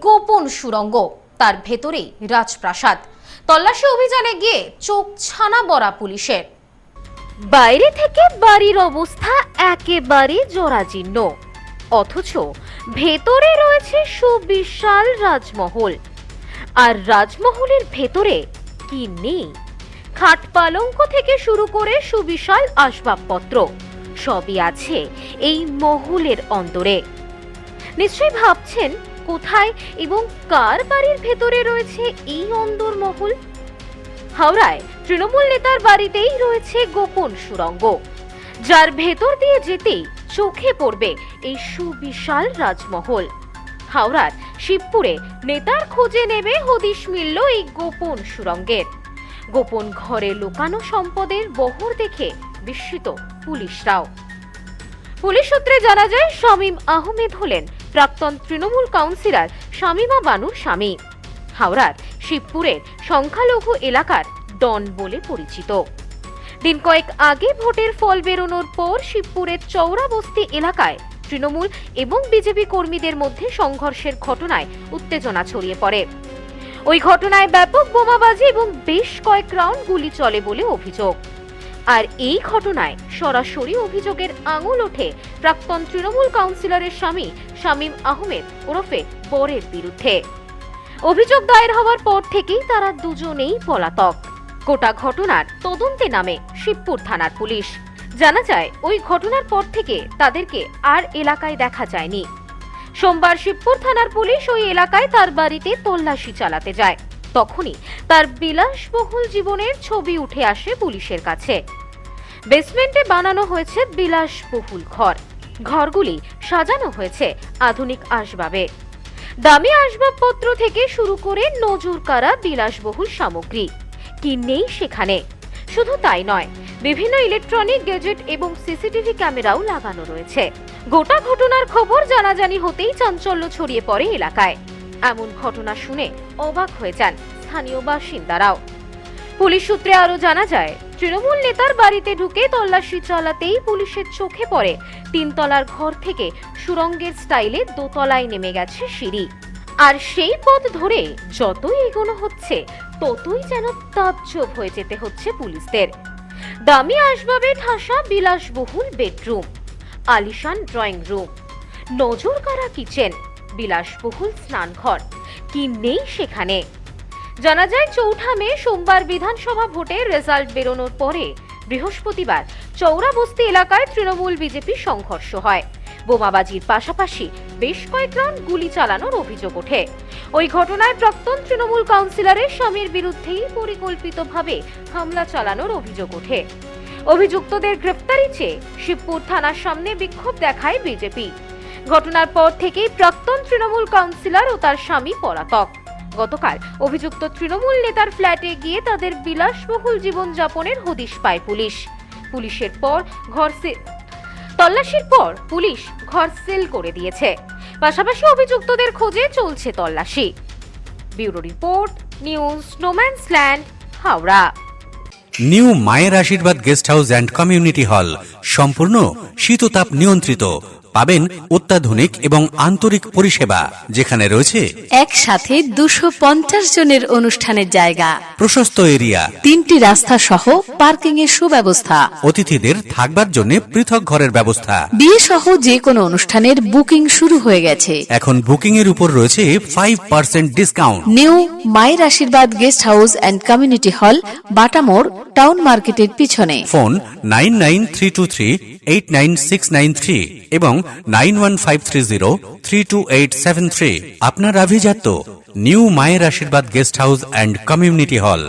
গোপন সুড়ঙ্গ, তার ভেতরেই রাজপ্রাসাদ। তল্লাশি অভিযানে গিয়ে চোখ ছানা বড়া পুলিশের। বাইরে থেকে বাড়ির অবস্থা একেবারে জরাজীর্ণ, অথচ ভেতরে রয়েছে সুবিশাল রাজমহল। আর রাজমহলের ভেতরে কি নেই? খাট পালঙ্ক থেকে শুরু করে সুবিশাল আসবাবপত্র সবই আছে এই মহলের অন্দরে। নিশ্চয়ই ভাবছেন, কোথায় এবং কার বাড়ির ভেতরে রয়েছে এই অন্দর মহল? হাওড়ায় তৃণমূল নেতার বাড়িতেই রয়েছে গোপন সুড়ঙ্গ, যার ভেতর দিয়ে যেতেই চোখে পড়বে এই সুবিশাল রাজমহল। হাওড়ার শিবপুরে নেতার খোঁজে নেবে হদিশ মিলল এই গোপন সুড়ঙ্গের। গোপন ঘরে লুকানো সম্পদের বহর দেখে বিস্মিত পুলিশরাও। পুলিশ সূত্রে জানা যায়, শামীম আহমেদ হলেন প্রাক্তন তৃণমূল কাউন্সিলর শামীমা বানুর স্বামী। হাওড়ার শিবপুরের সংখ্যালঘু এলাকার ডন বলে পরিচিত। দিন কয়েক আগে ভোটের ফল বেরোনোর পর শিবপুরের চৌরাবস্তি এলাকায় তৃণমূল এবং বিজেপি কর্মীদের মধ্যে সংঘর্ষের ঘটনায় উত্তেজনা ছড়িয়ে পড়ে। ওই ঘটনায় ব্যাপক বোমাবাজি এবং বেশ কয়েক রাউন্ড গুলি চলে বলে অভিযোগ। আর এই ঘটনায় সরাসরি অভিযোগের আঙুল ওঠে প্রাক্তন তৃণমূল কাউন্সিলরের স্বামী শামীম আহমেদ ওরফে বরের বিরুদ্ধে। অভিযোগ দায়ের হওয়ার পর থেকেই তারা দুজনেই পলাতক। গোটা ঘটনার তদন্তে নামে শিবপুর থানার পুলিশ। জানা যায়, ওই ঘটনার পর থেকে তাদেরকে আর এলাকায় দেখা যায়নি। সোমবার শিবপুর থানার পুলিশ ওই এলাকায় তার বাড়িতে তল্লাশি চালাতে যায়। তখনই তার বিলাসবহুল জীবনের ছবি উঠে আসে পুলিশের কাছে। বেসমেন্টে বানানো হয়েছে বিলাসবহুল ঘর। ঘরগুলি সাজানো হয়েছে আধুনিক আসবাবে। দামি আসবাবপত্র থেকে শুরু করে নজর কাড়া বিলাসবহুল সামগ্রী কি নেই সেখানে? শুধু তাই নয়, বিভিন্ন ইলেকট্রনিক গ্যাজেট এবং সিসিটিভি ক্যামেরাও লাগানো রয়েছে। গোটা ঘটনার খবর জানাজানি হতেই চাঞ্চল্য ছড়িয়ে পড়ে এলাকায়। এমন ঘটনা শুনে অবাক হয়ে যান স্থানীয় বাসিন্দারাও। পুলিশ সূত্রে আরো জানা যায়, তৃণমূল নেতার বাড়িতে ঢুকে তল্লাশি চালাতেই পুলিশের চোখে পড়ে তিনতলার ঘর থেকে সুড়ঙ্গের স্টাইলে দোতলায় নেমে গেছে সিঁড়ি। আর সেই পথ ধরে যতই এগোনো হচ্ছে, ততই যেন তাজ্জব হয়ে যেতে হচ্ছে পুলিশদের। দামি আসবাবে ঠাসা বিলাসবহুল বেডরুম, আলিশান ড্রয়িং রুম, নজর কাড়া কিচেন, বিলাসবহুল স্নানঘর কি নেই সেখানে? জানা যায়, ৪ মে সোমবার বিধানসভা ভোটের রেজাল্ট বেরোনোর পরে বৃহস্পতিবার চৌরাবস্তি এলাকায় তৃণমূল বিজেপি সংঘর্ষ হয়। বোমাবাজির পাশাপাশি বেশ কয়েক রাউন্ড গুলি চালানোর অভিযোগ ওঠে। ওই ঘটনায় প্রাক্তন তৃণমূল কাউন্সিলরের স্বামীর বিরুদ্ধেই পরিকল্পিতভাবে হামলা চালানোর অভিযোগ ওঠে। অভিযুক্তদের গ্রেফতারি চেয়ে শিবপুর থানার সামনে বিক্ষোভ দেখায় বিজেপি। ঘটনার পর থেকেই প্রাক্তন তৃণমূল কাউন্সিলর ও তার স্বামী পলাতক। গতকাল অভিযুক্ত তৃণমূল নেতার ফ্ল্যাটে গিয়ে তাদের বিলাসবহুল জীবনযাপনের হদিশ পায় পুলিশ। তল্লাশির পর পুলিশ ঘর সিল করে দিয়েছে। পাশাপাশি অভিযুক্তদের খোঁজে চলছে তল্লাশি। Bureau report, news no man's land, Howrah. New মায়ের আশীর্বাদ guest house and community hall সম্পূর্ণ শীততাপ নিয়ন্ত্রিত। পাবেন অত্যাধুনিক এবং আন্তরিক পরিষেবা, যেখানে রয়েছে একসাথে 250 জনের অনুষ্ঠানের জায়গা, প্রশস্ত এরিয়া, 3টি রাস্তা সহ পার্কিং এর সুব্যবস্থা, অতিথিদের থাকবার জন্য পৃথক ঘরের ব্যবস্থা। বিয়ে সহ যে কোনো অনুষ্ঠানের বুকিং শুরু হয়ে গেছে। এখন বুকিং এর উপর রয়েছে 5% ডিসকাউন্ট। নিউ মায়ের আশীর্বাদ guest house and community hall, বাটামোড়, town মার্কেটের পিছনে। ফোন 9932389693 এবং 9153032873। আপনার আভিজাত্য নিউ মায়ের আশীর্বাদ guest house and community hall.